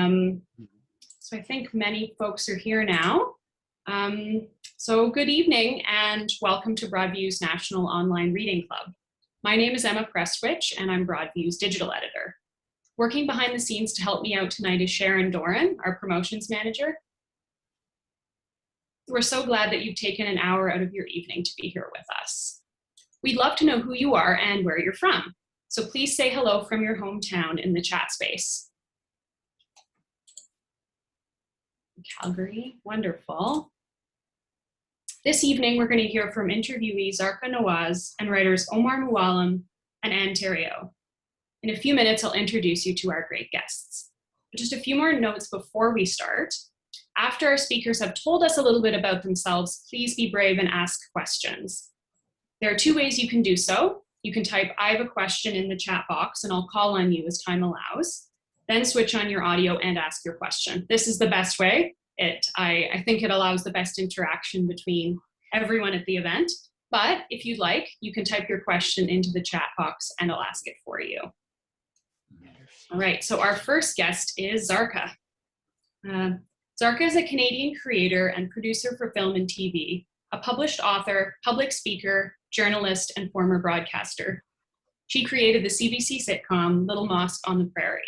So I think many folks are here now. So good evening and welcome to Broadview's National Online Reading Club. My name is Emma Prestwich and I'm Broadview's digital editor. Working behind the scenes to help me out tonight is Sharon Doran, our promotions manager. We're so glad that you've taken an hour out of your evening to be here with us. We'd love to know who you are and where you're from. So please say hello from your hometown in the chat space. Calgary, wonderful. This evening, we're going to hear from interviewee Zarqa Nawaz and writers Omar Mouallem and Thériault. In a few minutes, I'll introduce you to our great guests. But just a few more notes before we start. After our speakers have told us a little bit about themselves, please be brave and ask questions. There are two ways you can do so. You can type, "I have a question" in the chat box, and I'll call on you as time allows. Then switch on your audio and ask your question. This is the best way. I think it allows the best interaction between everyone at the event. But if you'd like, you can type your question into the chat box and I'll ask it for you. All right, so our first guest is Zarqa. Zarqa is a Canadian creator and producer for film and TV, a published author, public speaker, journalist, and former broadcaster. She created the CBC sitcom Little Mosque on the Prairie.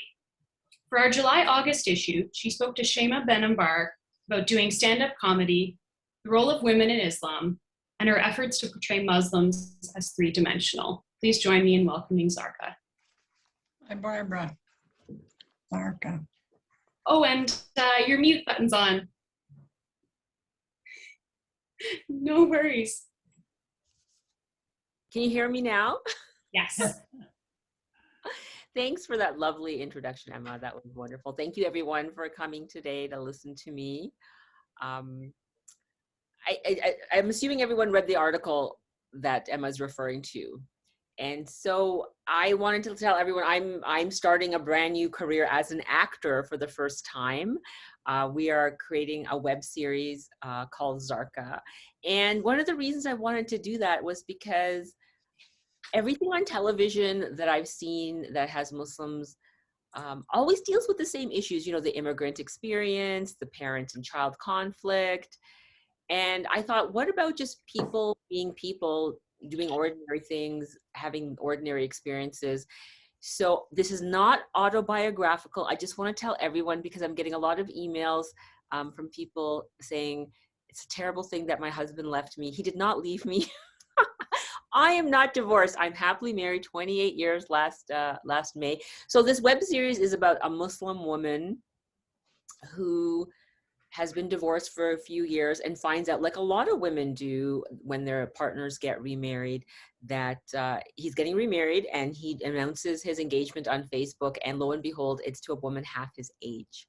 For our July-August issue, she spoke to Shema Ben-Ambar about doing stand-up comedy, the role of women in Islam, and her efforts to portray Muslims as three-dimensional. Please join me in welcoming Zarqa. Hi, Barbara. Zarqa. Oh, and your mute button's on. No worries. Can you hear me now? Yes. Thanks for that lovely introduction, Emma. That was wonderful. Thank you, everyone, for coming today to listen to me. I'm assuming everyone read the article that Emma's referring to. And so I wanted to tell everyone I'm starting a brand new career as an actor for the first time. We are creating a web series called Zarqa. And one of the reasons I wanted to do that was because everything on television that I've seen that has Muslims always deals with the same issues, you know, the immigrant experience, the parent and child conflict. And I thought, what about just people being people, doing ordinary things, having ordinary experiences? So this is not autobiographical. I just want to tell everyone, because I'm getting a lot of emails from people saying, it's a terrible thing that my husband left me. He did not leave me. I am not divorced. I'm happily married, 28 years last May. So this web series is about a Muslim woman who has been divorced for a few years and finds out, like a lot of women do when their partners get remarried, that he's getting remarried, and he announces his engagement on Facebook, and lo and behold, it's to a woman half his age.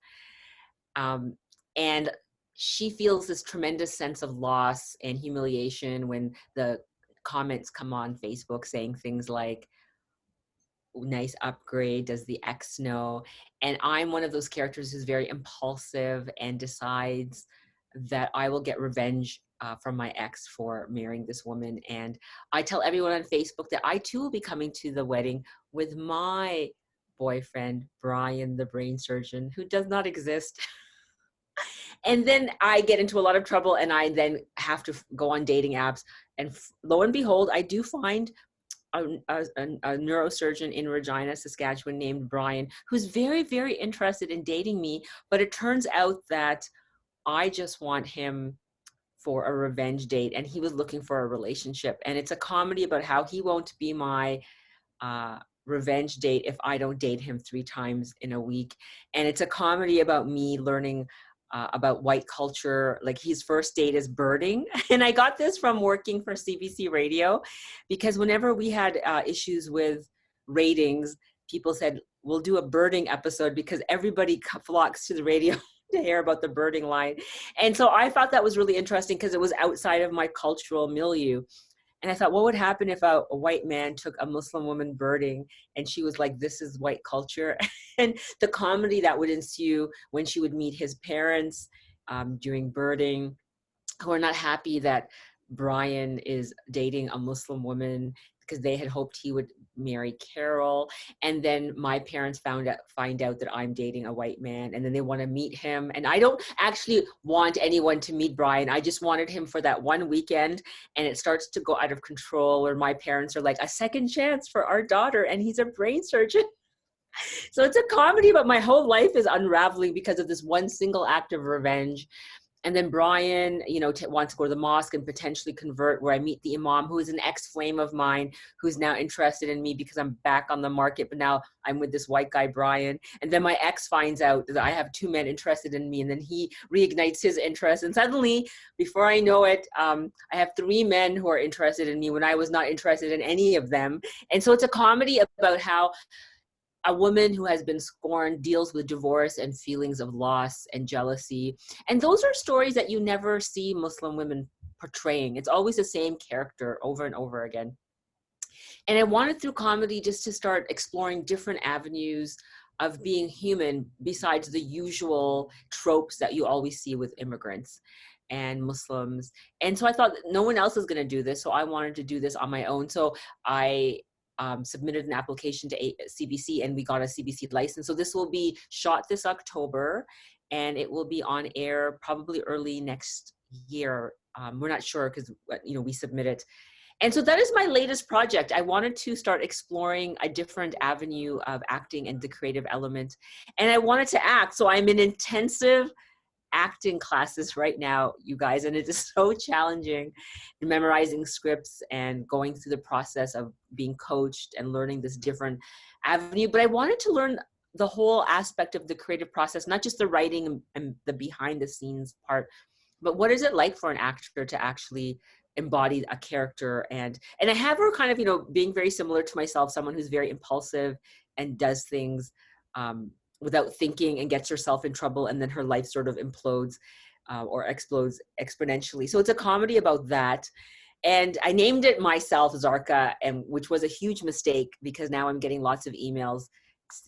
And she feels this tremendous sense of loss and humiliation when the comments come on Facebook saying things like, nice upgrade, does the ex know? And I'm one of those characters who's very impulsive and decides that I will get revenge from my ex for marrying this woman. And I tell everyone on Facebook that I too will be coming to the wedding with my boyfriend, Brian, the brain surgeon, who does not exist. And then I get into a lot of trouble, and I then have to go on dating apps. And lo and behold, I do find a neurosurgeon in Regina, Saskatchewan, named Brian, who's very, very interested in dating me. But it turns out that I just want him for a revenge date, and he was looking for a relationship. And it's a comedy about how he won't be my revenge date if I don't date him 3 times in a week. And it's a comedy about me learning about white culture. Like, his first date is birding. And I got this from working for CBC Radio, because whenever we had issues with ratings, people said, we'll do a birding episode, because everybody flocks to the radio to hear about the birding line. And so I thought that was really interesting, because it was outside of my cultural milieu. And I thought, what would happen if a white man took a Muslim woman birding and she was like, this is white culture? And the comedy that would ensue when she would meet his parents during birding, who are not happy that Brian is dating a Muslim woman, because they had hoped he would marry Carol. And then my parents find out that I'm dating a white man, and then they want to meet him. And I don't actually want anyone to meet Brian. I just wanted him for that one weekend, and it starts to go out of control, where my parents are like, a second chance for our daughter, and he's a brain surgeon. So it's a comedy, but my whole life is unraveling because of this one single act of revenge. And then Brian, wants to go to the mosque and potentially convert, where I meet the Imam, who is an ex-flame of mine, who's now interested in me because I'm back on the market, but now I'm with this white guy, Brian. And then my ex finds out that I have 2 men interested in me, and then he reignites his interest. And suddenly, before I know it, I have 3 men who are interested in me when I was not interested in any of them. And so it's a comedy about how a woman who has been scorned deals with divorce and feelings of loss and jealousy. And those are stories that you never see Muslim women portraying. It's always the same character over and over again. And I wanted through comedy just to start exploring different avenues of being human besides the usual tropes that you always see with immigrants and Muslims. And so I thought that no one else is going to do this, so I wanted to do this on my own. So I submitted an application to CBC, and we got a CBC license. So this will be shot this October, and it will be on air probably early next year. We're not sure because we submit it. And so that is my latest project. I wanted to start exploring a different avenue of acting and the creative element. And I wanted to act. So I'm in intensive acting classes right now, you guys, and it is so challenging, memorizing scripts and going through the process of being coached and learning this different avenue. But I wanted to learn the whole aspect of the creative process, not just the writing and the behind the scenes part, but what is it like for an actor to actually embody a character. And I have her kind of being very similar to myself, someone who's very impulsive and does things without thinking and gets herself in trouble, and then her life sort of implodes or explodes exponentially. So it's a comedy about that. And I named it myself Zarqa, which was a huge mistake, because now I'm getting lots of emails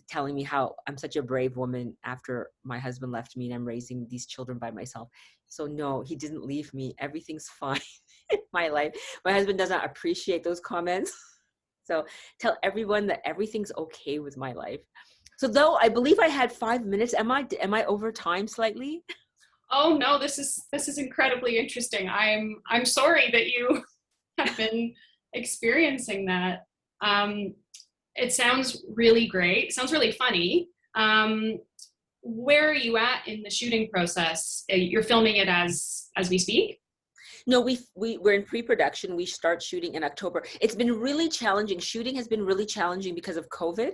telling me how I'm such a brave woman after my husband left me and I'm raising these children by myself. So no, he didn't leave me. Everything's fine in my life. My husband does not appreciate those comments. So tell everyone that everything's okay with my life. So though I believe I had 5 minutes, am I over time slightly? Oh no, this is incredibly interesting. I'm sorry that you have been experiencing that. It sounds really great. It sounds really funny. Where are you at in the shooting process? You're filming it as we speak? No, we're in pre-production. We start shooting in October. It's been really challenging. Shooting has been really challenging because of COVID.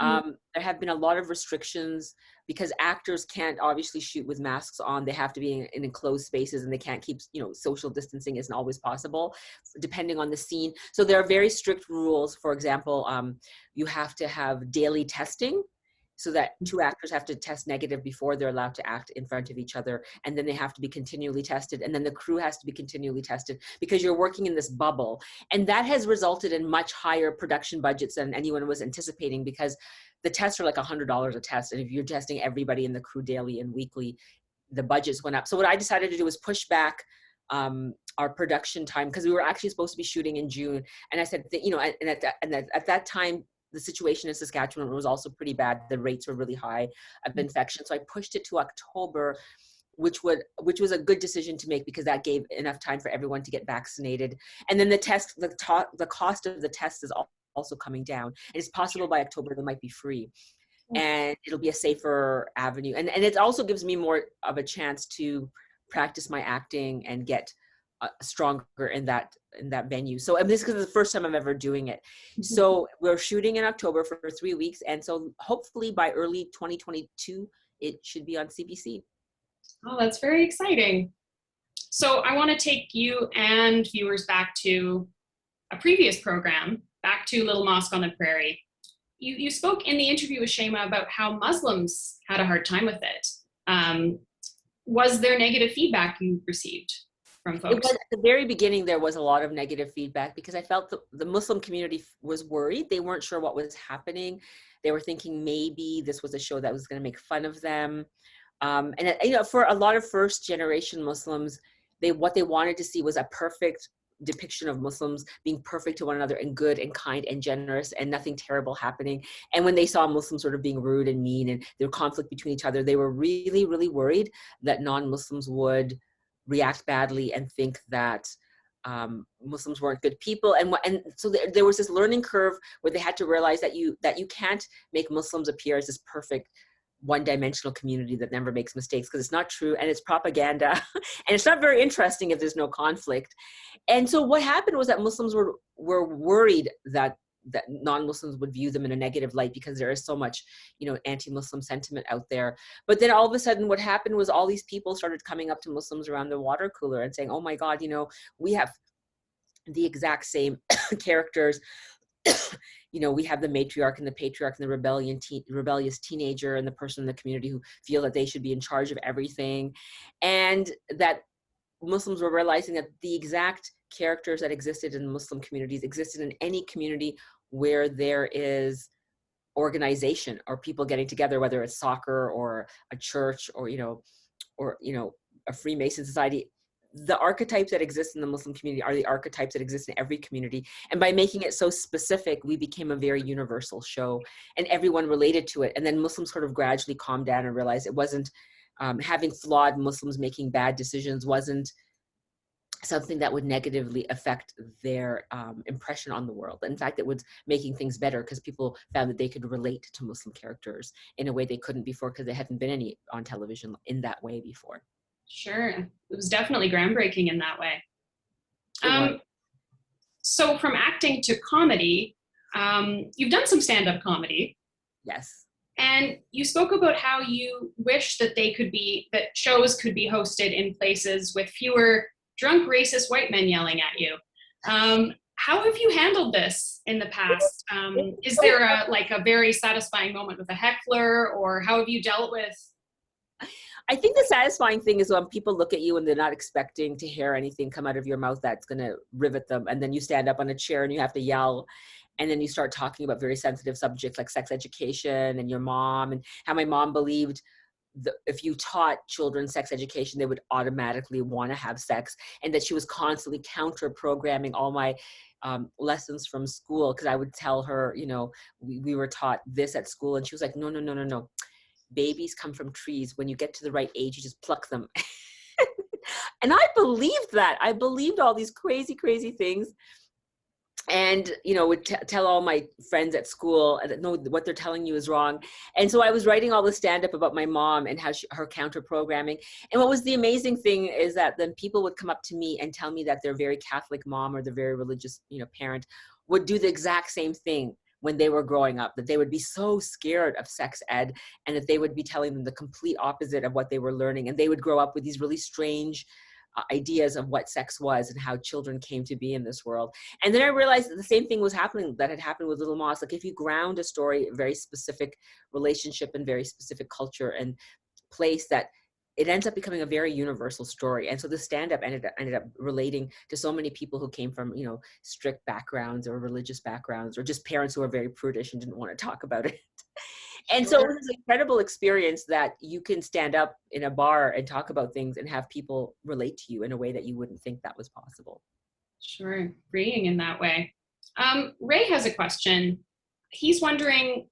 Mm-hmm. There have been a lot of restrictions because actors can't obviously shoot with masks on. They have to be in enclosed spaces, and they can't keep, social distancing isn't always possible depending on the scene. So there are very strict rules. For example, you have to have daily testing, so that 2 actors have to test negative before they're allowed to act in front of each other. And then they have to be continually tested. And then the crew has to be continually tested, because you're working in this bubble. And that has resulted in much higher production budgets than anyone was anticipating, because the tests are like $100 a test. And if you're testing everybody in the crew daily and weekly, the budgets went up. So what I decided to do was push back our production time, because we were actually supposed to be shooting in June. And I said, at that time, the situation in Saskatchewan was also pretty bad. The rates were really high of infection. So I pushed it to October, which was a good decision to make, because that gave enough time for everyone to get vaccinated. And then the cost of the test is also coming down. And it's possible by October they might be free. And it'll be a safer avenue. And it also gives me more of a chance to practice my acting and get stronger in that venue. So this is the first time I'm ever doing it. So we're shooting in October for 3 weeks. And so hopefully by early 2022, it should be on CBC. Oh, that's very exciting. So I want to take you and viewers back to a previous program, back to Little Mosque on the Prairie. You spoke in the interview with Shema about how Muslims had a hard time with it. Was there negative feedback you received from folks? At the very beginning, there was a lot of negative feedback, because I felt the Muslim community was worried. They weren't sure what was happening. They were thinking maybe this was a show that was going to make fun of them. And for a lot of first generation Muslims, what they wanted to see was a perfect depiction of Muslims being perfect to one another and good and kind and generous and nothing terrible happening. And when they saw Muslims sort of being rude and mean and there was conflict between each other, they were really, really worried that non-Muslims would react badly and think that Muslims weren't good people. And so there was this learning curve where they had to realize that you can't make Muslims appear as this perfect one-dimensional community that never makes mistakes, because it's not true and it's propaganda and it's not very interesting if there's no conflict. And so what happened was that Muslims were worried that non-Muslims would view them in a negative light because there is so much, anti-Muslim sentiment out there. But then all of a sudden what happened was all these people started coming up to Muslims around the water cooler and saying, oh my God, we have the exact same characters. We have the matriarch and the patriarch and the rebellious teenager and the person in the community who feel that they should be in charge of everything. And that Muslims were realizing that the exact characters that existed in Muslim communities existed in any community where there is organization or people getting together, whether it's soccer or a church or a Freemason society. The archetypes that exist in the Muslim community are the archetypes that exist in every community. And by making it so specific, we became a very universal show and everyone related to it. And then Muslims sort of gradually calmed down and realized it wasn't having flawed Muslims making bad decisions wasn't something that would negatively affect their impression on the world. In fact, it was making things better because people found that they could relate to Muslim characters in a way they couldn't before because there hadn't been any on television in that way before. Sure. It was definitely groundbreaking in that way. So from acting to comedy, you've done some stand-up comedy. Yes. And you spoke about how you wish that shows could be hosted in places with fewer drunk, racist white men yelling at you. How have you handled this in the past? Is there a very satisfying moment with a heckler, or how have you dealt with? I think the satisfying thing is when people look at you and they're not expecting to hear anything come out of your mouth that's going to rivet them. And then you stand up on a chair and you have to yell. And then you start talking about very sensitive subjects like sex education and your mom, and how my mom believed if you taught children sex education, they would automatically want to have sex, and that she was constantly counter-programming all my lessons from school. Because I would tell her, we were taught this at school, and she was like, no. Babies come from trees. When you get to the right age, you just pluck them. And I believed that. I believed all these crazy, crazy things. And, would tell all my friends at school that, no, what they're telling you is wrong. And so I was writing all the stand-up about my mom and how her counter-programming. And what was the amazing thing is that then people would come up to me and tell me that their very Catholic mom or their very religious, parent would do the exact same thing when they were growing up, that they would be so scared of sex ed and that they would be telling them the complete opposite of what they were learning. And they would grow up with these really strange ideas of what sex was and how children came to be in this world. And then I realized that the same thing was happening that had happened with Little Moss. Like if you ground a story, a very specific relationship and very specific culture and place, that it ends up becoming a very universal story. And so the stand-up ended up relating to so many people who came from, strict backgrounds or religious backgrounds, or just parents who are very prudish and didn't want to talk about it. And so it was an incredible experience that you can stand up in a bar and talk about things and have people relate to you in a way that you wouldn't think that was possible. Sure, freeing in that way. Ray has a question. He's wondering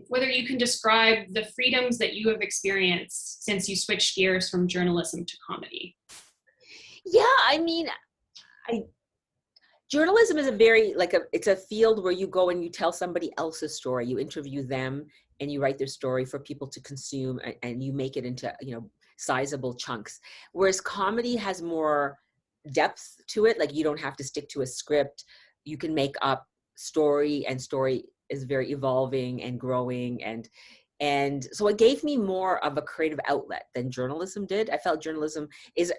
whether you can describe the freedoms that you have experienced since you switched gears from journalism to comedy. Yeah, I mean, journalism is it's a field where you go and you tell somebody else's story. You interview them and you write their story for people to consume, and you make it into, sizable chunks. Whereas comedy has more depth to it. Like you don't have to stick to a script. You can make up story, and story is very evolving and growing. And so it gave me more of a creative outlet than journalism did. I felt journalism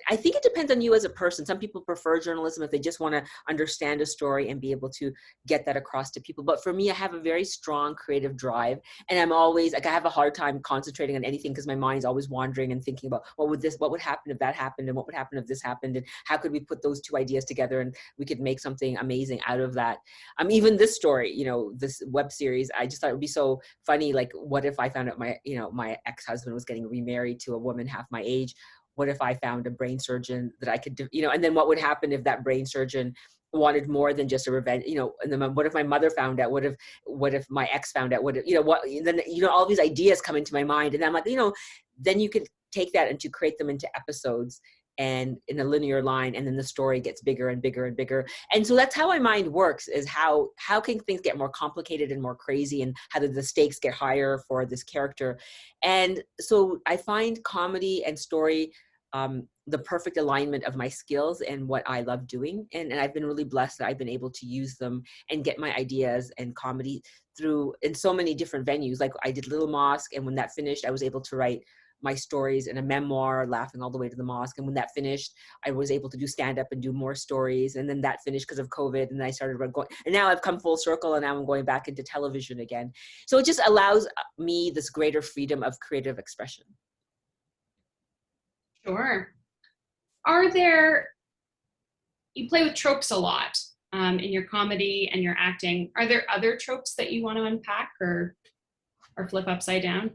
I think it depends on you as a person. Some people prefer journalism if they just want to understand a story and be able to get that across to people. But for me, I have a very strong creative drive, and I'm always I have a hard time concentrating on anything because my mind is always wandering and thinking about what would happen if that happened, and what would happen if this happened, and how could we put those two ideas together and we could make something amazing out of that. Even this story, this web series, I just thought it would be so funny. Like, what if I found out my ex-husband was getting remarried to a woman half my age? what if I found a brain surgeon that I could, you know, and then what would happen if that brain surgeon wanted more than just a revenge, you know, and then what if my mother found out, what if my ex found out, what if, you know, what, then, you know, all these ideas come into my mind, and I'm like, you know, then you could take that and to create them into episodes and in a linear line, and then the story gets bigger and bigger and bigger. And so that's how my mind works, is how can things get more complicated and more crazy, and how do the stakes get higher for this character. And so I find comedy and story the perfect alignment of my skills and what I love doing. And I've been really blessed that I've been able to use them and get my ideas and comedy through in so many different venues. Like I did Little Mosque, and when that finished, I was able to write my stories in a memoir, Laughing All the Way to the Mosque. And when that finished, I was able to do stand-up and do more stories. And then that finished because of COVID, and I started going, and now I've come full circle, and now I'm going back into television again. So it just allows me this greater freedom of creative expression. Sure. You play with tropes a lot in your comedy and your acting. Are there other tropes that you want to unpack or flip upside down?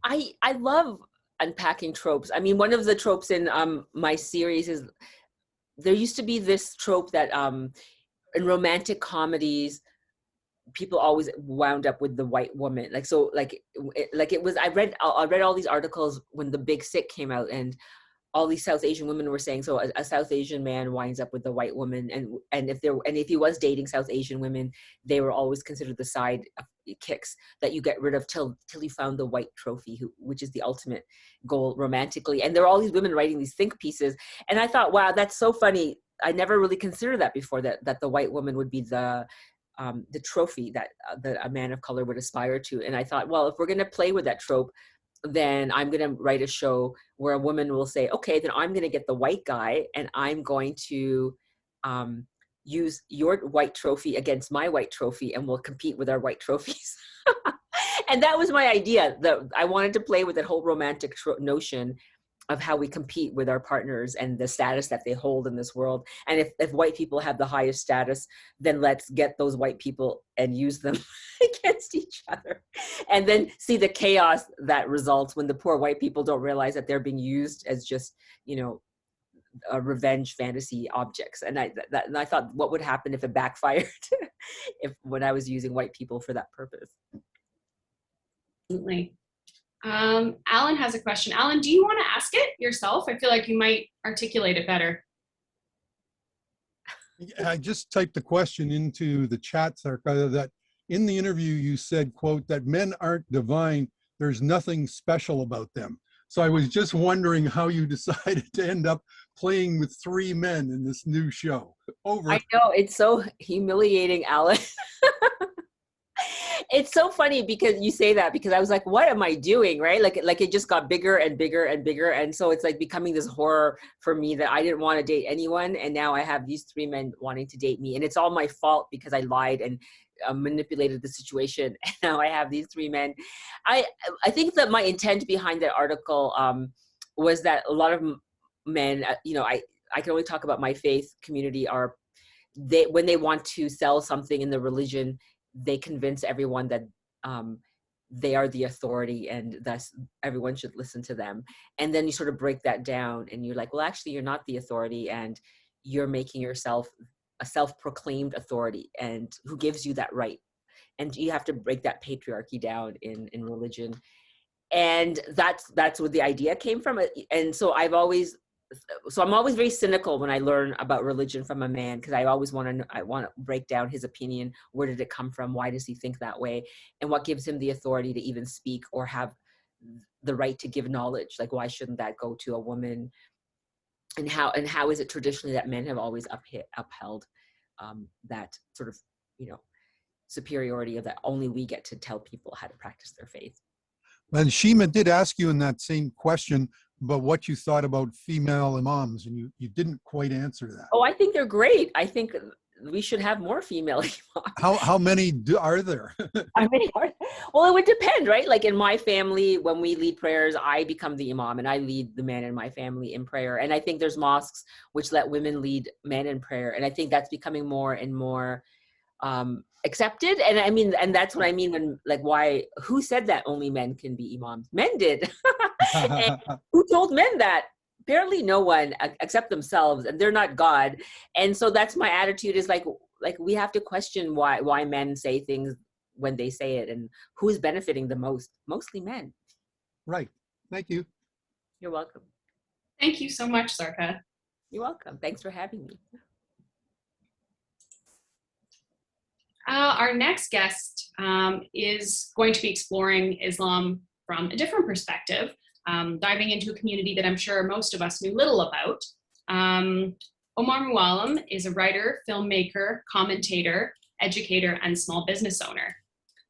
I love unpacking tropes. I mean, one of the tropes in my series is, there used to be this trope that in romantic comedies, people always wound up with the white woman. Like, so like it was, I read all these articles when The Big Sick came out, and all these South Asian women were saying, so a South Asian man winds up with the white woman, and if he was dating South Asian women, they were always considered the side kicks that you get rid of till you found the white trophy, which is the ultimate goal romantically. And there are all these women writing these think pieces, and I thought, wow, that's so funny. I never really considered that before, that the white woman would be the trophy that a man of color would aspire to. And I thought, well, if we're going to play with that trope, then I'm going to write a show where a woman will say, okay, then I'm going to get the white guy, and I'm going to use your white trophy against my white trophy, and we'll compete with our white trophies. And that was my idea. I wanted to play with that whole romantic notion of how we compete with our partners and the status that they hold in this world. And if white people have the highest status, then let's get those white people and use them against each other. And then see the chaos that results when the poor white people don't realize that they're being used as just, you know, revenge fantasy objects. And I thought, what would happen if it backfired when I was using white people for that purpose? Absolutely. Alan has a question. Alan, do you want to ask it yourself? I feel like you might articulate it better. I just typed the question into the chat, Zarqa, that in the interview you said, quote, that men aren't divine, there's nothing special about them. So I was just wondering how you decided to end up playing with 3 men in this new show. Over. I know, it's so humiliating, Alan. It's so funny because you say that, because I was like, what am I doing, right? Like it just got bigger and bigger and bigger. And so it's like becoming this horror for me that I didn't want to date anyone. And now I have these 3 men wanting to date me. And it's all my fault because I lied and manipulated the situation. And now I have these 3 men. I think that my intent behind that article was that a lot of men, you know, I can only talk about my faith community, when they want to sell something in the religion, they convince everyone that they are the authority and thus everyone should listen to them. And then you sort of break that down and you're like, well, actually you're not the authority, and you're making yourself a self-proclaimed authority, and who gives you that right? And you have to break that patriarchy down in religion. And that's where the idea came from. And so I'm always very cynical when I learn about religion from a man, because I always want to break down his opinion. Where did it come from? Why does he think that way? And what gives him the authority to even speak or have the right to give knowledge? Like, why shouldn't that go to a woman? And how is it traditionally that men have always upheld that sort of, you know, superiority of that only we get to tell people how to practice their faith? And Shima did ask you in that same question about what you thought about female imams, and you didn't quite answer that. Oh, I think they're great. I think we should have more female imams. How many are there? Well, it would depend, right? Like in my family, when we lead prayers, I become the imam and I lead the men in my family in prayer. And I think there's mosques which let women lead men in prayer. And I think that's becoming more and more accepted. And I mean, and that's what I mean when, like, who said that only men can be imams? Men did. And who told men that? apparently no one except themselves, and they're not God. And so that's my attitude, is like we have to question why men say things when they say it, and who's benefiting the most. Mostly men. Right. Thank you. You're welcome. Thank you so much, Zarqa. You're welcome. Thanks for having me. Our next guest is going to be exploring Islam from a different perspective, diving into a community that I'm sure most of us knew little about. Omar Mouallem is a writer, filmmaker, commentator, educator, and small business owner.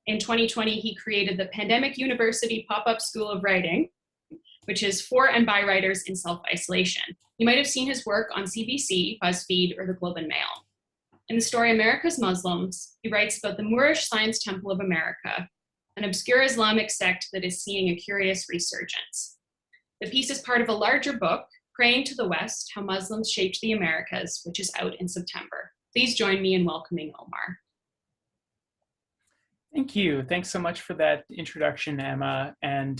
In 2020, he created the Pandemic University Pop-Up School of Writing, which is for and by writers in self-isolation. You might have seen his work on CBC, BuzzFeed, or the Globe and Mail. In the story America's Muslims, he writes about the Moorish Science Temple of America, an obscure Islamic sect that is seeing a curious resurgence. The piece is part of a larger book, Praying to the West, How Muslims Shaped the Americas, which is out in September. Please join me in welcoming Omar. Thank you. Thanks so much for that introduction, Emma, and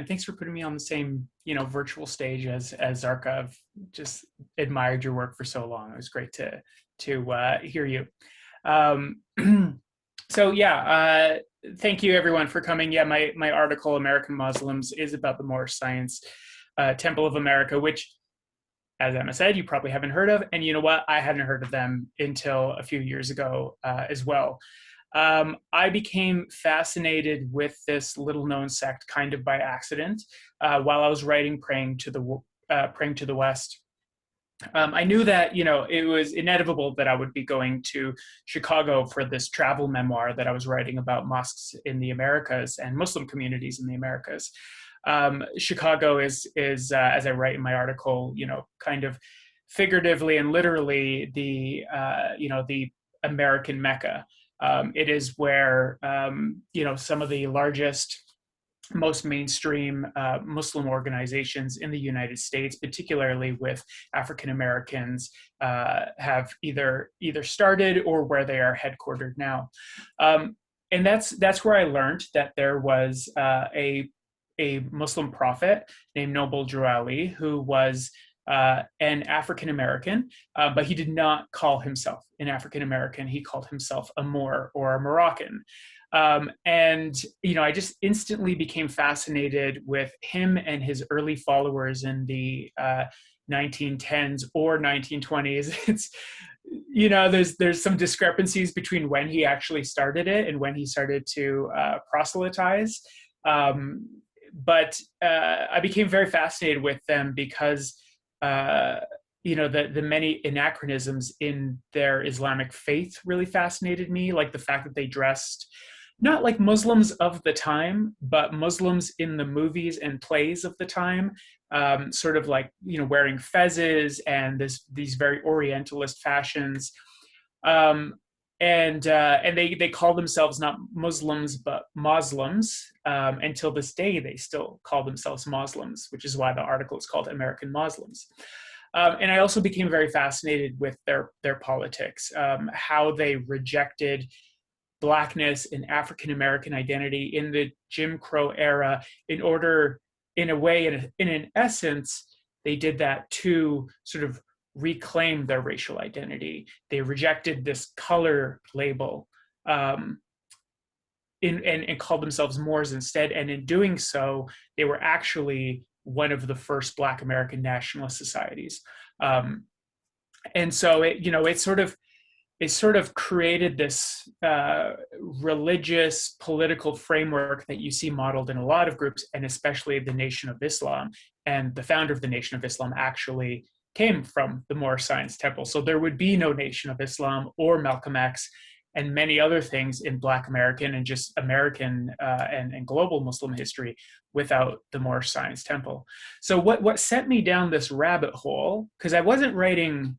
thanks for putting me on the same virtual stage as Zarqa. I've just admired your work for so long. It was great to hear you. So yeah, thank you everyone for coming. Yeah, my article, American Muslims, is about the Moorish Science Temple of America, which, as Emma said, you probably haven't heard of. And you know what? I hadn't heard of them until a few years ago as well. I became fascinated with this little-known sect kind of by accident while I was writing Praying to the West. I knew that it was inevitable that I would be going to Chicago for this travel memoir that I was writing about mosques in the Americas and Muslim communities in the Americas. Chicago is as I write in my article, kind of figuratively and literally the American Mecca. It is where some of the largest, most mainstream Muslim organizations in the United States, particularly with African Americans, have either started or where they are headquartered now. And that's where I learned that there was a Muslim prophet named Noble Drew Ali, who was an African American, but he did not call himself an African American. He called himself a Moor or a Moroccan. And I just instantly became fascinated with him and his early followers in the 1910s or 1920s. It's there's some discrepancies between when he actually started it and when he started to proselytize. But I became very fascinated with them because the many anachronisms in their Islamic faith really fascinated me, like the fact that they dressed not like Muslims of the time, but Muslims in the movies and plays of the time, sort of like, wearing fezzes and these very Orientalist fashions. And they call themselves not Muslims, but Moslems. Until this day, they still call themselves Muslims, which is why the article is called American Muslims. And I also became very fascinated with their politics, how they rejected Blackness and African American identity in the Jim Crow era in an essence, they did that to sort of reclaim their racial identity. They rejected this color label and called themselves Moors instead. And in doing so, they were actually one of the first Black American nationalist societies. And so it sort of created this religious political framework that you see modeled in a lot of groups, and especially the Nation of Islam. And the founder of the Nation of Islam actually came from the Moorish Science Temple. So there would be no Nation of Islam or Malcolm X and many other things in Black American and just American and global Muslim history without the Moorish Science Temple. So what sent me down this rabbit hole, because I wasn't writing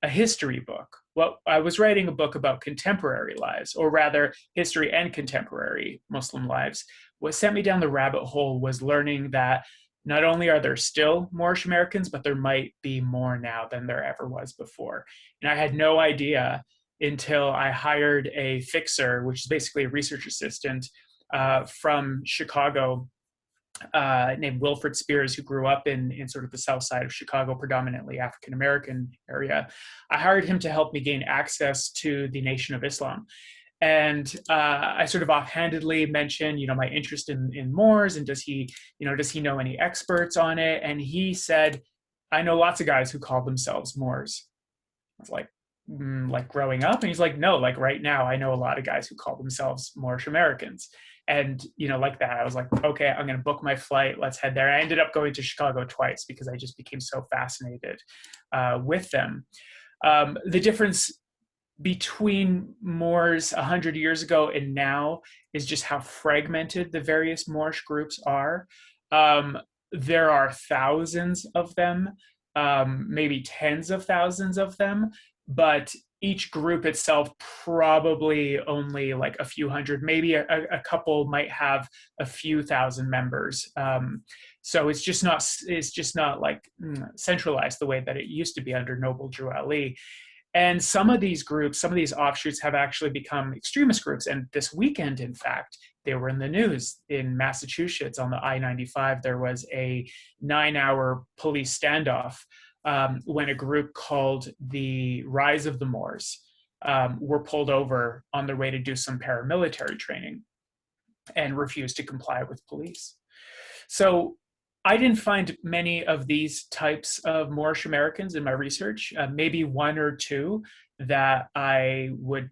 a history book. Well, I was writing a book about contemporary lives, or rather history and contemporary Muslim lives. What sent me down the rabbit hole was learning that not only are there still Moorish Americans, but there might be more now than there ever was before. And I had no idea until I hired a fixer, which is basically a research assistant from Chicago, named Wilfred Spears, who grew up in sort of the south side of Chicago, predominantly African-American area. I hired him to help me gain access to the Nation of Islam. And I sort of offhandedly mentioned, my interest in Moors, and does he know any experts on it? And he said, I know lots of guys who call themselves Moors. I was like growing up? And he's like, no, like right now, I know a lot of guys who call themselves Moorish Americans. And, like that, I was like, okay, I'm going to book my flight. Let's head there. I ended up going to Chicago twice because I just became so fascinated with them. The difference between Moors 100 years ago and now is just how fragmented the various Moorish groups are. There are thousands of them, maybe tens of thousands of them, but each group itself probably only like a few hundred, maybe a couple might have a few thousand members. So it's just not like centralized the way that it used to be under Noble Drew Ali. And some of these groups, some of these offshoots have actually become extremist groups. And this weekend, in fact, they were in the news. In Massachusetts on the I-95, there was a 9-hour police standoff when a group called the Rise of the Moors were pulled over on their way to do some paramilitary training and refused to comply with police. So I didn't find many of these types of Moorish Americans in my research, maybe one or two that I would,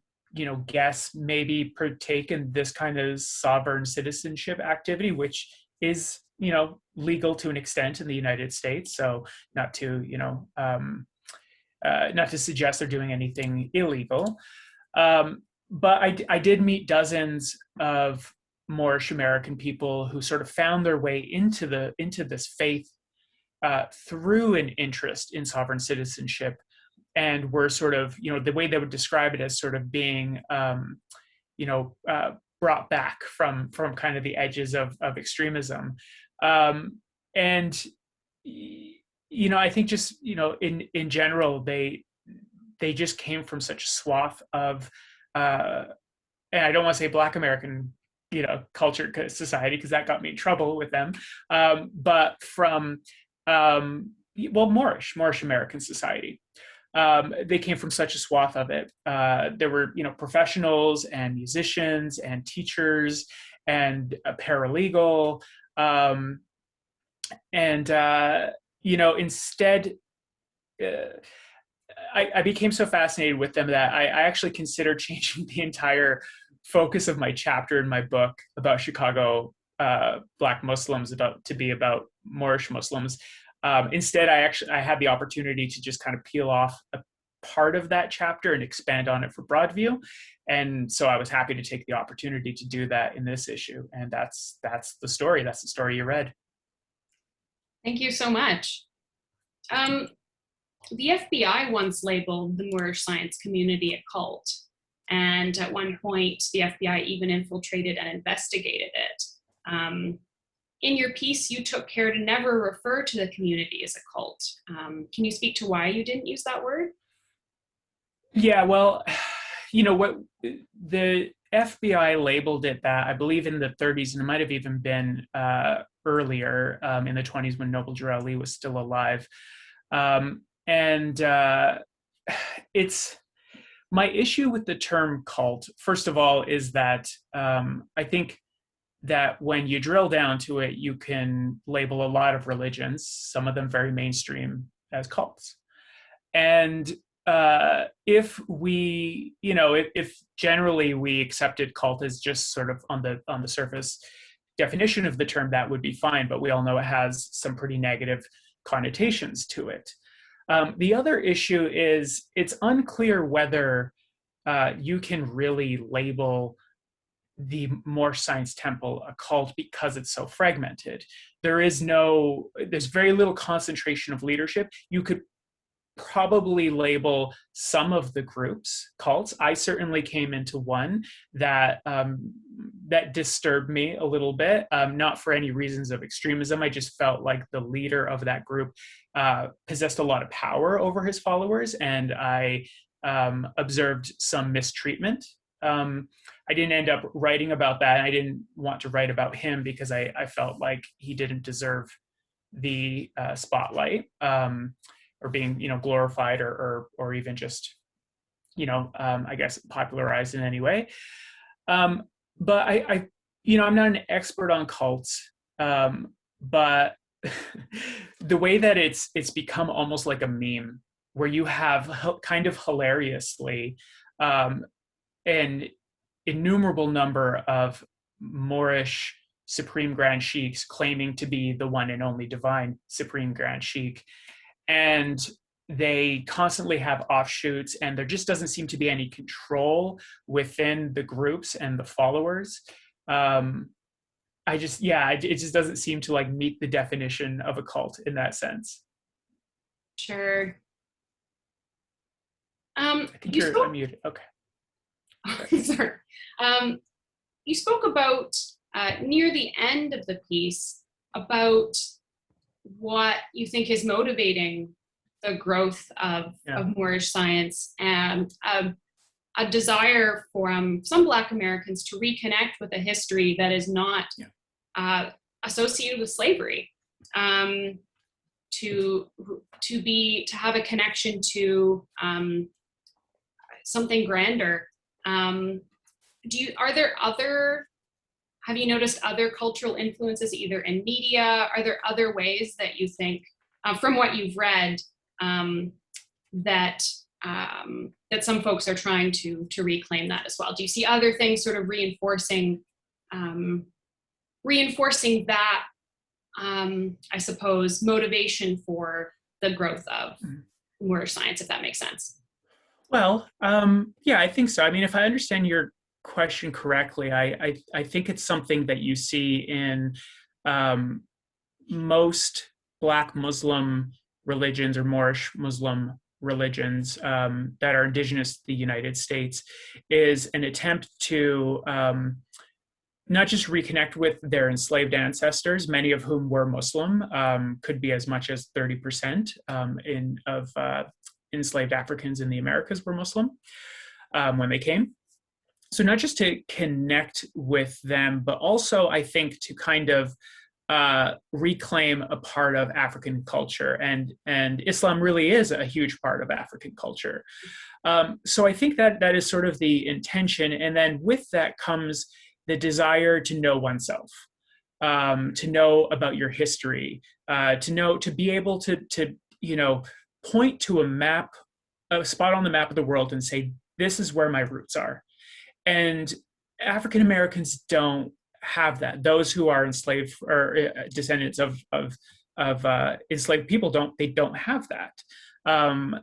guess maybe partake in this kind of sovereign citizenship activity, which is, legal to an extent in the United States. So not to, not to suggest they're doing anything illegal. But I did meet dozens of Moorish American people who sort of found their way into this faith through an interest in sovereign citizenship, and were sort of, the way they would describe it as sort of being, brought back from kind of the edges of extremism. And, I think just, in general, they just came from such a swath of, and I don't want to say Black American, culture society, because that got me in trouble with them. But from, Moorish American society. They came from such a swath of it. There were, professionals and musicians and teachers and a paralegal. Instead, I became so fascinated with them that I actually considered changing the entire focus of my chapter in my book about Chicago Black Muslims to be about Moorish Muslims. Instead, I had the opportunity to just kind of peel off a part of that chapter and expand on it for Broadview. And so I was happy to take the opportunity to do that in this issue. And that's the story. That's the story you read. Thank you so much. The FBI once labeled the Moorish science community a cult. And at one point, the FBI even infiltrated and investigated it. In your piece, you took care to never refer to the community as a cult. Can you speak to why you didn't use that word? Yeah, well, what the FBI labeled it that, I believe, in the 30s, and it might have even been earlier, in the 20s when Noble Drew Ali was still alive. It's my issue with the term cult, first of all, is that I think that when you drill down to it, you can label a lot of religions, some of them very mainstream, as cults. And if we, if generally we accepted cult as just sort of on the surface definition of the term, that would be fine. But we all know it has some pretty negative connotations to it. The other issue is it's unclear whether you can really label the Moorish Science Temple a cult because it's so fragmented. There's very little concentration of leadership. You could probably label some of the groups cults. I certainly came into one that that disturbed me a little bit, not for any reasons of extremism. I just felt like the leader of that group possessed a lot of power over his followers, and I observed some mistreatment I didn't end up writing about that. I didn't want to write about him because I felt like he didn't deserve the spotlight, or being, glorified, or even just, I guess popularized in any way. But I'm not an expert on cults, but the way that it's become almost like a meme, where you have kind of hilariously an innumerable number of Moorish Supreme Grand Sheikhs claiming to be the one and only divine Supreme Grand Sheikh. And they constantly have offshoots, and there just doesn't seem to be any control within the groups and the followers. It just doesn't seem to like meet the definition of a cult in that sense. Sure. I think you're unmuted. Okay. Sorry. You spoke about near the end of the piece about what you think is motivating the growth of Moorish science, and a desire for some Black Americans to reconnect with a history that is not associated with slavery, to have a connection to something grander. Have you noticed other cultural influences, either in media? Are there other ways that you think, from what you've read, that some folks are trying to reclaim that as well? Do you see other things sort of reinforcing that, I suppose, motivation for the growth of Moorish science, if that makes sense? Well, I think so. I mean, if I understand your question correctly, I think it's something that you see in most Black Muslim religions, or Moorish Muslim religions that are indigenous to the United States, is an attempt to not just reconnect with their enslaved ancestors, many of whom were Muslim, could be as much as 30% of enslaved Africans in the Americas were Muslim when they came. So not just to connect with them, but also I think to kind of reclaim a part of African culture, and Islam really is a huge part of African culture. So I think that is sort of the intention, and then with that comes the desire to know oneself, to know about your history, to be able to point to a spot on the map of the world and say, this is where my roots are. And African Americans don't have that. Those who are enslaved, or descendants of enslaved people, don't have that. A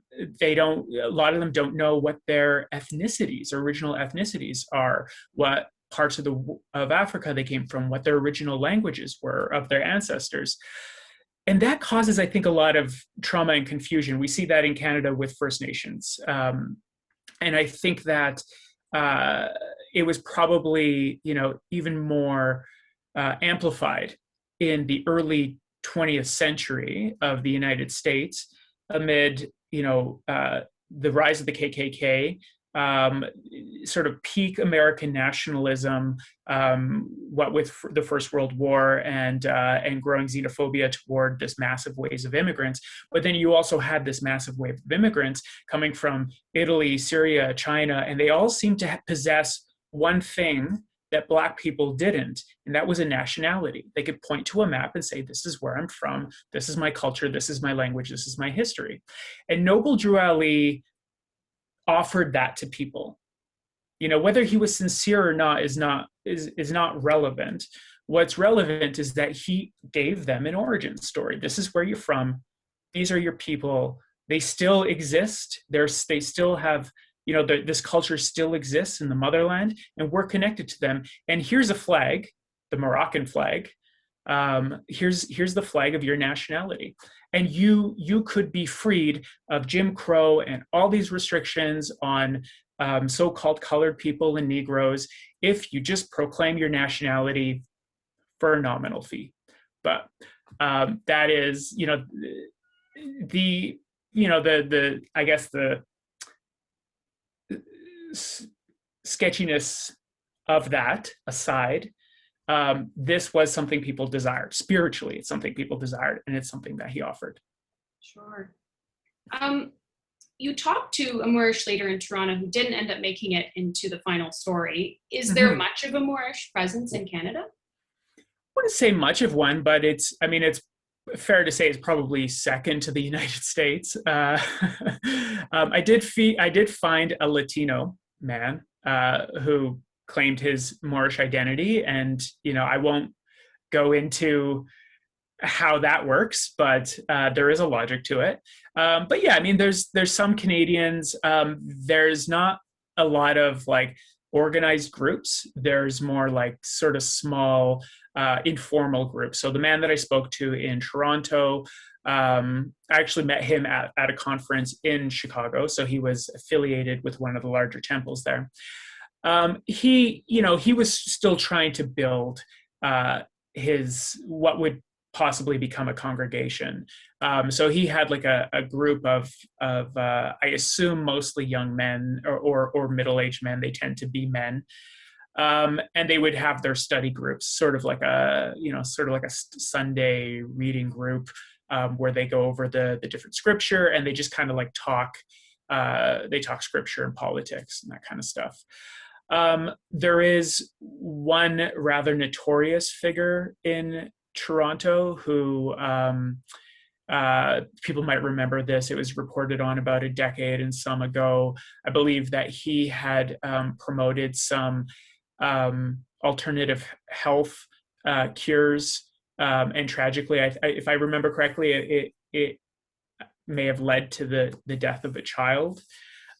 lot of them don't know what their ethnicities, original ethnicities are, what parts of Africa they came from, what their original languages were of their ancestors. And that causes, I think, a lot of trauma and confusion. We see that in Canada with First Nations. And I think that it was probably, even more amplified in the early 20th century of the United States, amid, the rise of the KKK, sort of peak American nationalism, what with the First World War, and growing xenophobia toward this massive waves of immigrants. But then you also had this massive wave of immigrants coming from Italy, Syria, China, and they all seemed to possess one thing that Black people didn't, and that was a nationality. They could point to a map and say, this is where I'm from, this is my culture, this is my language, this is my history. And Noble Drew Ali offered that to people. Whether he was sincere or not is not relevant. What's relevant is that he gave them an origin story. This is where you're from. These are your people. They still exist. They still have, this culture still exists in the motherland, and we're connected to them. And here's a flag, the Moroccan flag. Here's the flag of your nationality. And you could be freed of Jim Crow and all these restrictions on so-called colored people and Negroes if you just proclaim your nationality for a nominal fee. But that is, I guess the sketchiness of that aside, this was something people desired. Spiritually, it's something people desired, and it's something that he offered. Sure. You talked to a Moorish leader in Toronto who didn't end up making it into the final story. Is there much of a Moorish presence in Canada? I wouldn't say much of one, but it's fair to say it's probably second to the United States. I did find a Latino man who claimed his Moorish identity, and I won't go into how that works, but there is a logic to it. But yeah, I mean, there's some Canadians. There's not a lot of like organized groups. There's more like sort of small informal groups. So the man that I spoke to in Toronto, I actually met him at a conference in Chicago. So he was affiliated with one of the larger temples there. He was still trying to build what would possibly become a congregation. So he had like a group of I assume mostly young men or middle-aged men. They tend to be men. And they would have their study groups, sort of like a Sunday reading group, where they go over the different scripture, and they just kind of like talk. They talk scripture and politics and that kind of stuff. There is one rather notorious figure in Toronto who people might remember this. It was reported on about a decade and some ago. I believe that he had promoted some alternative health cures, and tragically, if I remember correctly, it may have led to the death of a child.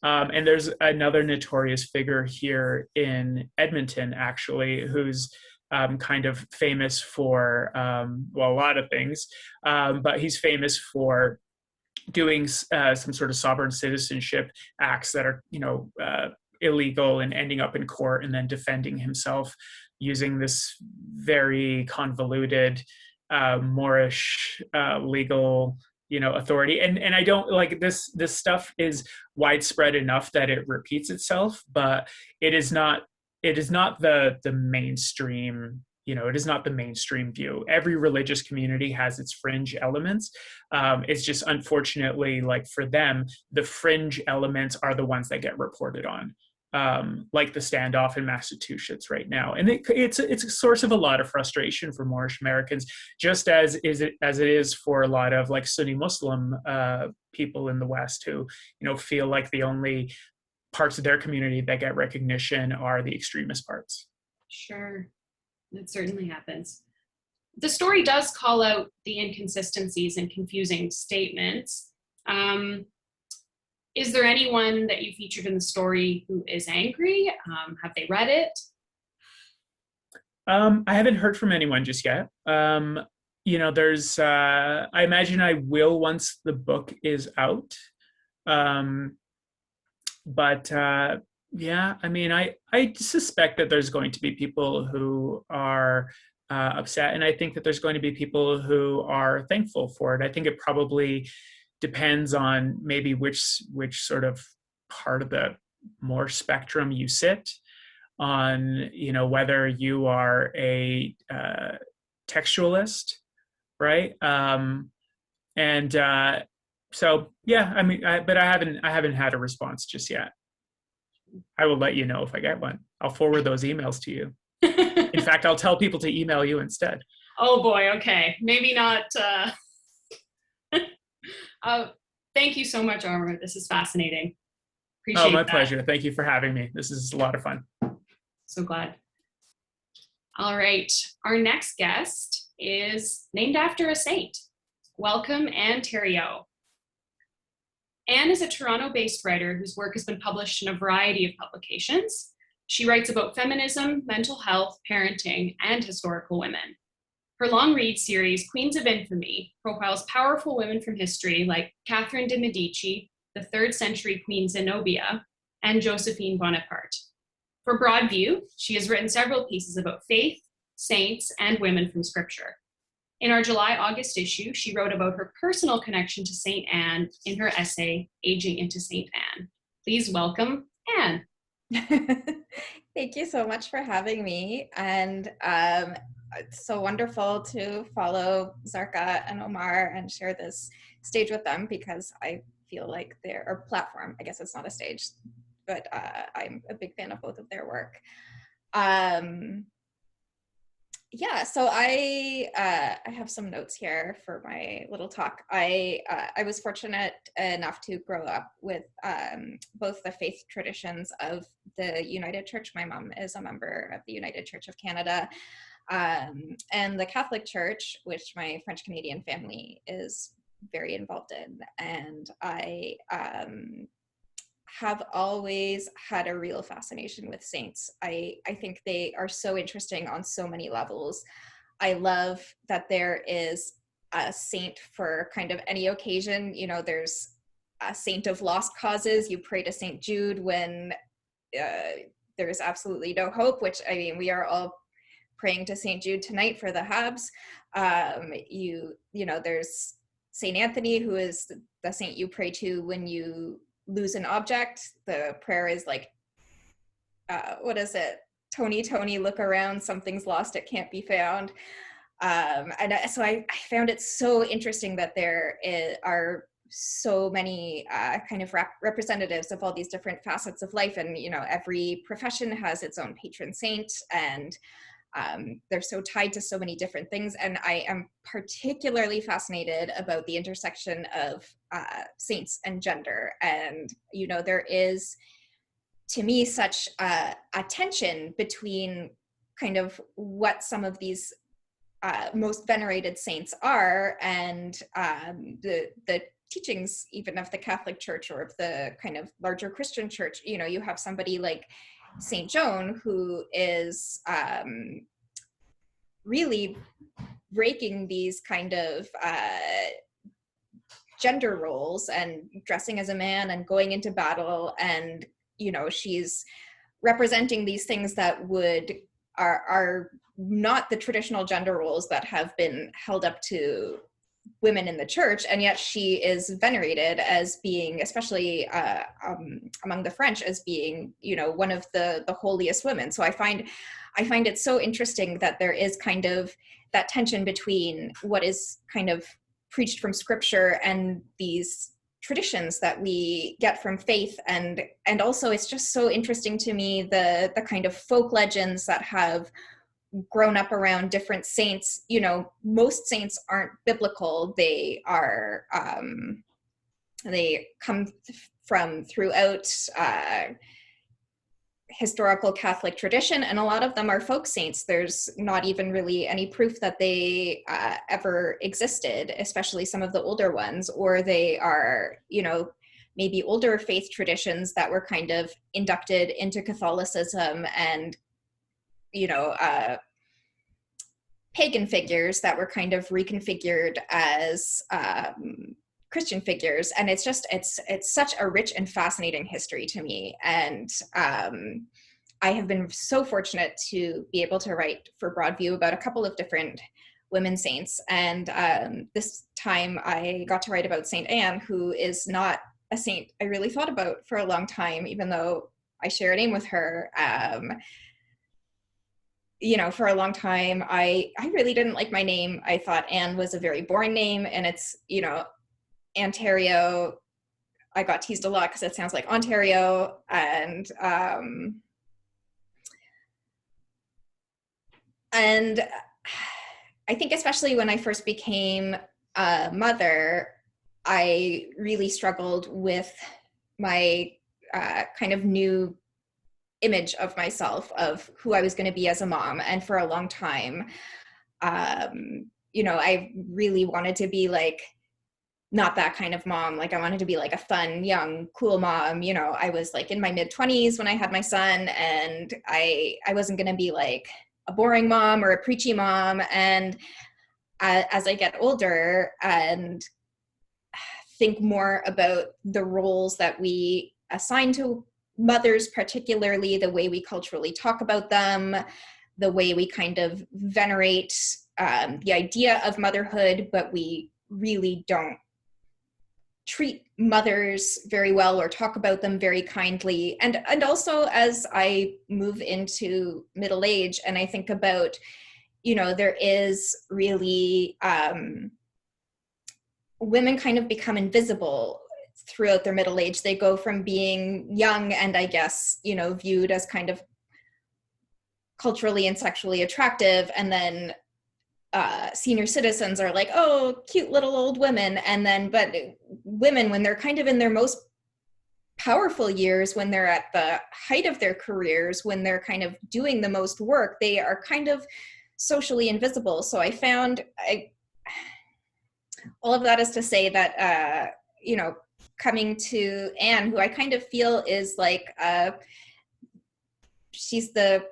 And there's another notorious figure here in Edmonton, actually, who's kind of famous for, a lot of things, but he's famous for doing some sort of sovereign citizenship acts that are, illegal and ending up in court, and then defending himself using this very convoluted Moorish legal authority. And I don't like this stuff is widespread enough that it repeats itself, but it is not the mainstream. It is not the mainstream view. Every religious community has its fringe elements. It's just unfortunately, like for them, the fringe elements are the ones that get reported on, like the standoff in Massachusetts right now. And it's a source of a lot of frustration for Moorish Americans, just as it is for a lot of like Sunni Muslim people in the West who feel like the only parts of their community that get recognition are the extremist parts. Sure, that certainly happens. The story does call out the inconsistencies and confusing statements. Is there anyone that you featured in the story who is angry? Have they read it? I haven't heard from anyone just yet. There's, I imagine I will once the book is out. But yeah, I mean, I suspect that there's going to be people who are upset, and I think that there's going to be people who are thankful for it. I think it probably depends on maybe which sort of part of the more spectrum you sit on, whether you are a textualist, right? So yeah, I mean, but I haven't had a response just yet. I will let you know if I get one. I'll forward those emails to you. In fact, I'll tell people to email you instead. Oh boy, okay. Maybe not. Thank you so much, Omar. This is fascinating. Appreciate my that. pleasure. Thank you for having me. This is a lot of fun. So glad. All right. Our next guest is named after a saint. Welcome, Anne Thériault. Anne is a Toronto-based writer whose work has been published in a variety of publications. She writes about feminism, mental health, parenting, and historical women. Her long read series, Queens of Infamy, profiles powerful women from history like Catherine de' Medici, the 3rd century Queen Zenobia, and Josephine Bonaparte. For Broadview, she has written several pieces about faith, saints, and women from scripture. In our July-August issue, she wrote about her personal connection to Saint Anne in her essay, Aging into Saint Anne. Please welcome Anne. Thank you so much for having me. And it's so wonderful to follow Zarqa and Omar and share this stage with them, because I feel like they're a platform. I guess it's not a stage, but I'm a big fan of both of their work. Yeah, so I have some notes here for my little talk. I was fortunate enough to grow up with both the faith traditions of the United Church. My mom is a member of the United Church of Canada, and the Catholic Church, which my French Canadian family is very involved in. And I have always had a real fascination with saints. I think they are so interesting on so many levels. I love that there is a saint for kind of any occasion. You know, there's a saint of lost causes. You pray to Saint Jude when there is absolutely no hope, which, I mean, we are all praying to Saint Jude tonight for the Habs. You know, there's Saint Anthony, who is the saint you pray to when you lose an object. The prayer is like, what is it? Tony, Tony, look around, something's lost, it can't be found. So I found it so interesting that there are so many kind of representatives of all these different facets of life. And, you know, every profession has its own patron saint, and they're so tied to so many different things. And I am particularly fascinated about the intersection of saints and gender. And, you know, there is, to me, such a tension between kind of what some of these most venerated saints are and the teachings even of the Catholic Church or of the kind of larger Christian church. You know, you have somebody like Saint Joan, who is really breaking these kind of gender roles and dressing as a man and going into battle. And, you know, she's representing these things that are not the traditional gender roles that have been held up to women in the church, and yet she is venerated as being, especially among the French, as being, you know, one of the holiest women. So I find it so interesting that there is kind of that tension between what is kind of preached from scripture and these traditions that we get from faith. And also it's just so interesting to me the kind of folk legends that have grown up around different saints. You know, most saints aren't biblical. They are they come from throughout historical Catholic tradition, and a lot of them are folk saints. There's not even really any proof that they ever existed, especially some of the older ones, or they are, you know, maybe older faith traditions that were kind of inducted into Catholicism, and, you know, pagan figures that were kind of reconfigured as Christian figures. And it's just, it's such a rich and fascinating history to me. And I have been so fortunate to be able to write for Broadview about a couple of different women saints. And this time I got to write about Saint Anne, who is not a saint I really thought about for a long time, even though I share a name with her. You know, for a long time, I really didn't like my name. I thought Anne was a very boring name, and it's, you know, Ontario. I got teased a lot because it sounds like Ontario. And I think especially when I first became a mother, I really struggled with my kind of new image of myself, of who I was going to be as a mom. And for a long time, you know, I really wanted to be like, not that kind of mom. Like, I wanted to be like a fun, young, cool mom. You know, I was like in my mid-20s when I had my son, and I wasn't going to be like a boring mom or a preachy mom. And as I get older and think more about the roles that we assign to mothers, particularly the way we culturally talk about them, the way we kind of venerate the idea of motherhood, but we really don't treat mothers very well or talk about them very kindly. And also as I move into middle age and I think about, there is really, women kind of become invisible throughout their middle age. They go from being young and I guess, viewed as kind of culturally and sexually attractive, and then senior citizens are like, oh, cute little old women. And then, but women, when they're kind of in their most powerful years, when they're at the height of their careers, when they're kind of doing the most work, they are kind of socially invisible. So I found, all of that is to say that, coming to Anne, who I kind of feel is like, she's the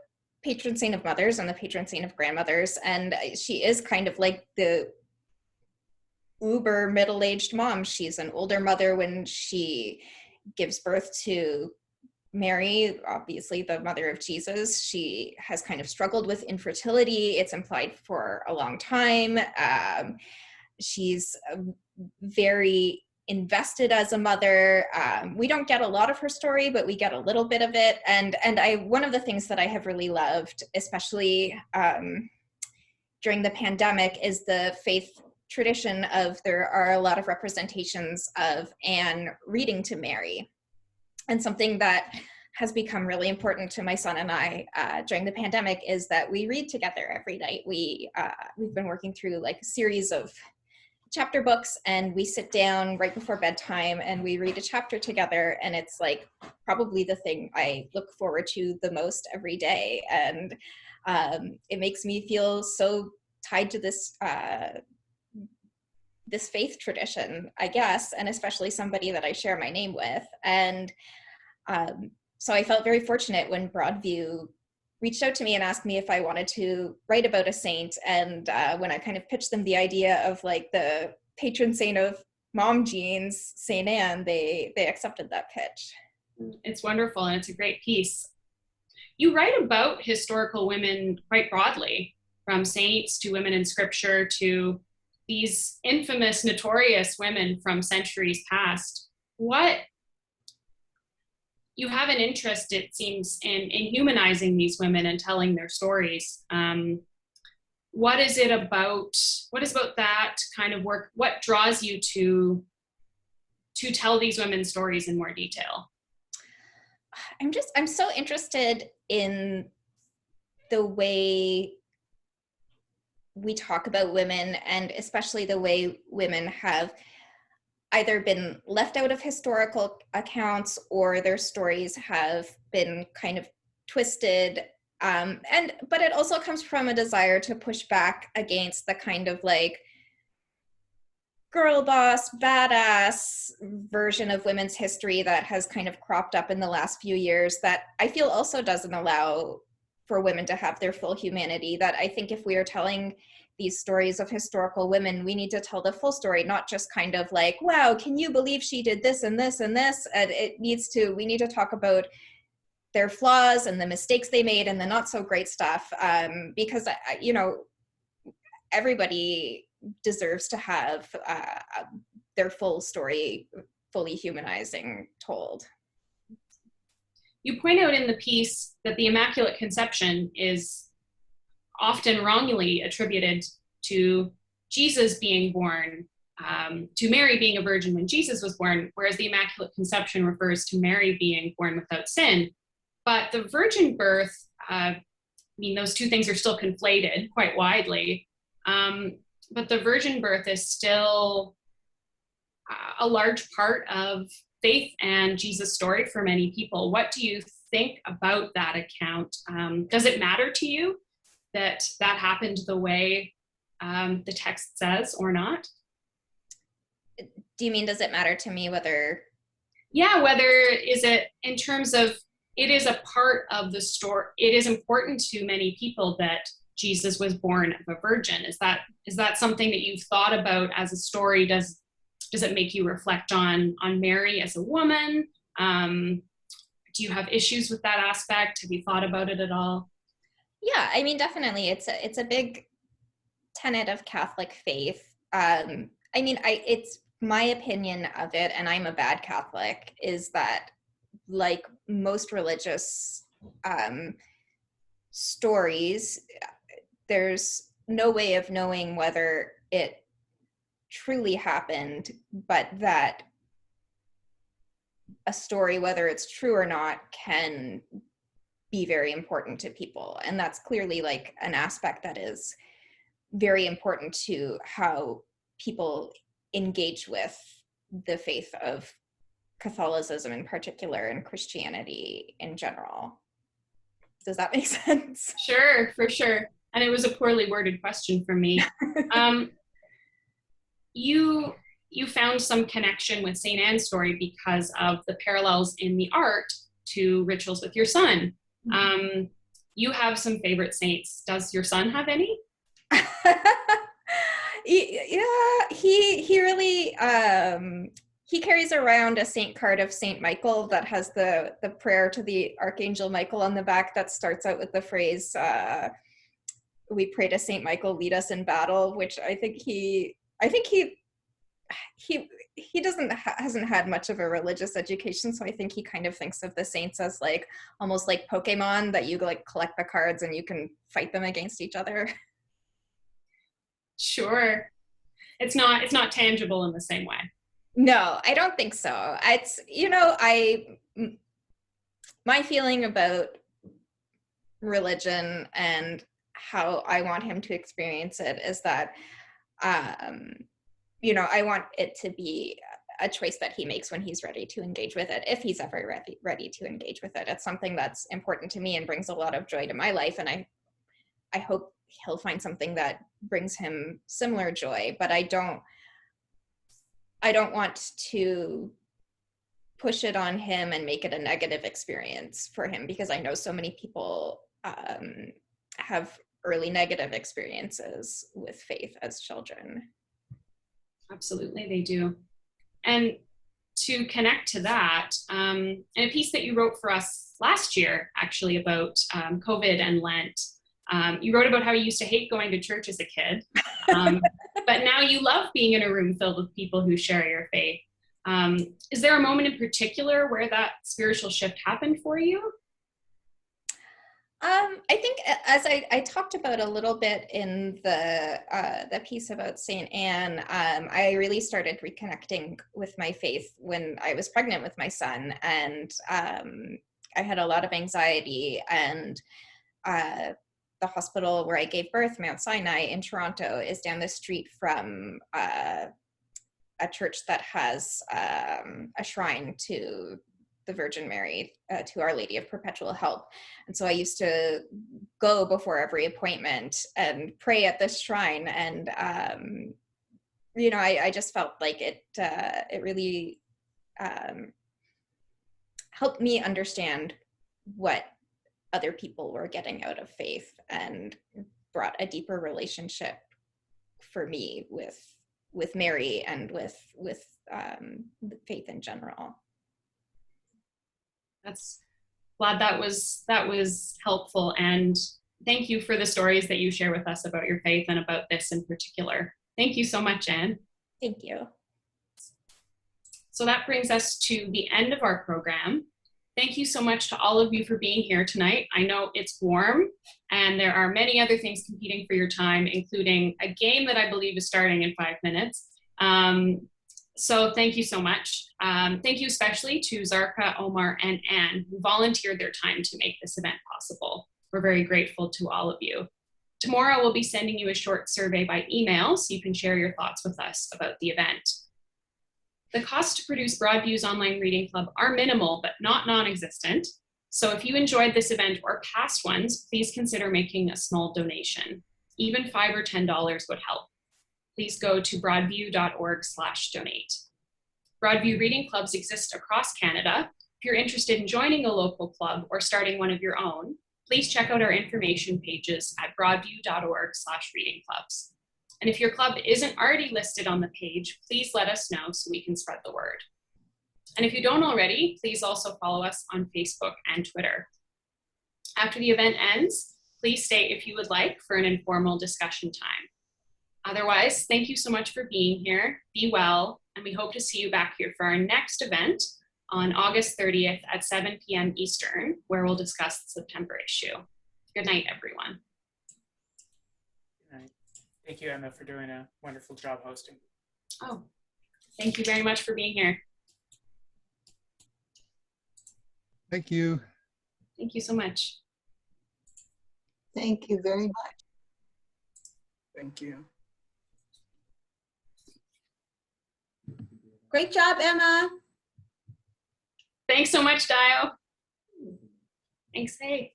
patron saint of mothers and the patron saint of grandmothers. And she is kind of like the uber middle-aged mom. She's an older mother when she gives birth to Mary, obviously the mother of Jesus. She has kind of struggled with infertility. It's implied for a long time. She's very invested as a mother. We don't get a lot of her story, but we get a little bit of it. And one of the things that I have really loved, especially during the pandemic, is the faith tradition of, there are a lot of representations of Anne reading to Mary. And something that has become really important to my son and I during the pandemic is that we read together every night. We've been working through like a series of chapter books, and we sit down right before bedtime and we read a chapter together, and it's like probably the thing I look forward to the most every day. And it makes me feel so tied to this this faith tradition, I guess, and especially somebody that I share my name with. And so I felt very fortunate when Broadview reached out to me and asked me if I wanted to write about a saint. And when I kind of pitched them the idea of like the patron saint of mom genes, Saint Anne, they accepted that pitch. It's wonderful, and it's a great piece. You write about historical women quite broadly, from saints to women in scripture to these infamous, notorious women from centuries past. You have an interest, it seems, in humanizing these women and telling their stories. What is about that kind of work? What draws you to tell these women's stories in more detail? I'm so interested in the way we talk about women, and especially the way women have either been left out of historical accounts or their stories have been kind of twisted. But it also comes from a desire to push back against the kind of like girl boss, badass version of women's history that has kind of cropped up in the last few years that I feel also doesn't allow for women to have their full humanity. That I think if we are telling these stories of historical women, we need to tell the full story, not just kind of like, wow, can you believe she did this and this and this? And we need to talk about their flaws and the mistakes they made and the not so great stuff, because everybody deserves to have their full story fully humanizing told. You point out in the piece that the Immaculate Conception is often wrongly attributed to Jesus being born, to Mary being a virgin when Jesus was born, whereas the Immaculate Conception refers to Mary being born without sin. But the virgin birth, those two things are still conflated quite widely. But the virgin birth is still a large part of faith and Jesus' story for many people. What do you think about that account? Does it matter to you that happened the way the text says or not? Do you mean, does it matter to me whether? Yeah, whether is it in terms of, it is a part of the story. It is important to many people that Jesus was born of a virgin. Is that something that you've thought about as a story? Does it make you reflect on Mary as a woman? Do you have issues with that aspect? Have you thought about it at all? Yeah, definitely. It's a big tenet of Catholic faith. It's my opinion of it, and I'm a bad Catholic, is that like most religious stories, there's no way of knowing whether it truly happened, but that a story, whether it's true or not, can be very important to people. And that's clearly like an aspect that is very important to how people engage with the faith of Catholicism in particular and Christianity in general. Does that make sense? Sure, for sure. And it was a poorly worded question from me. You found some connection with St. Anne's story because of the parallels in the art to rituals with your son. You have some favorite saints. Does your son have any? Yeah, he really he carries around a saint card of Saint Michael that has the prayer to the Archangel Michael on the back that starts out with the phrase, "We pray to Saint Michael, lead us in battle," which I think he hasn't had much of a religious education, so I think he kind of thinks of the saints as like almost like Pokemon, that you like collect the cards and you can fight them against each other. Sure. It's not tangible in the same way. No, I don't think so. It's, my feeling about religion and how I want him to experience it is that, I want it to be a choice that he makes when he's ready to engage with it, if he's ever ready to engage with it. It's something that's important to me and brings a lot of joy to my life, and I hope he'll find something that brings him similar joy, but I don't want to push it on him and make it a negative experience for him, because I know so many people have early negative experiences with faith as children. Absolutely, they do. And to connect to that, in a piece that you wrote for us last year, actually, about COVID and Lent, you wrote about how you used to hate going to church as a kid, but now you love being in a room filled with people who share your faith. Is there a moment in particular where that spiritual shift happened for you? I think, as I talked about a little bit in the piece about St. Anne, I really started reconnecting with my faith when I was pregnant with my son, and I had a lot of anxiety, and the hospital where I gave birth, Mount Sinai in Toronto, is down the street from a church that has a shrine to the Virgin Mary, to Our Lady of Perpetual Help. And so I used to go before every appointment and pray at this shrine. And, I just felt like it really helped me understand what other people were getting out of faith, and brought a deeper relationship for me with Mary and with faith in general. That's glad that was helpful, and thank you for the stories that you share with us about your faith and about this in particular. Thank you so much, Anne. Thank you. So that brings us to the end of our program. Thank you so much to all of you for being here tonight. I know it's warm and there are many other things competing for your time, including a game that I believe is starting in 5 minutes. So thank you so much. Thank you especially to Zarqa, Omar, and Anne, who volunteered their time to make this event possible. We're very grateful to all of you. Tomorrow we'll be sending you a short survey by email so you can share your thoughts with us about the event. The costs to produce Broadview's online reading club are minimal, but not non-existent. So if you enjoyed this event or past ones, please consider making a small donation. Even $5 or $10 would help. Please go to broadview.org/donate. Broadview reading clubs exist across Canada. If you're interested in joining a local club or starting one of your own, please check out our information pages at broadview.org/reading clubs. And if your club isn't already listed on the page, please let us know so we can spread the word. And if you don't already, please also follow us on Facebook and Twitter. After the event ends, please stay if you would like for an informal discussion time. Otherwise, thank you so much for being here. Be well and we hope to see you back here for our next event on August 30th at 7 p.m. Eastern, where we'll discuss the September issue. Good night, everyone. Good night. Thank you, Emma, for doing a wonderful job hosting. Oh, thank you very much for being here. Thank you. Thank you so much. Thank you very much. Thank you. Great job, Emma. Thanks so much, Dio. Thanks, hey.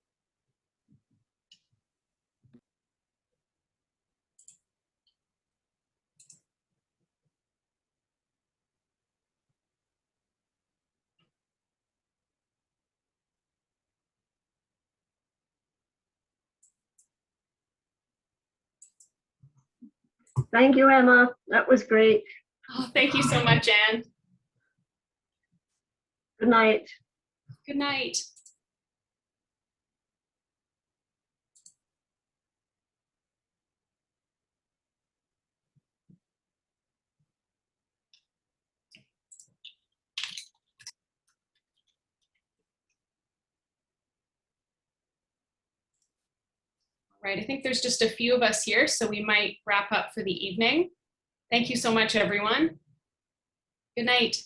Thank you, Emma. That was great. Oh, thank you so much, Anne. Good night. Good night. Right, I think there's just a few of us here, so we might wrap up for the evening. Thank you so much, everyone. Good night.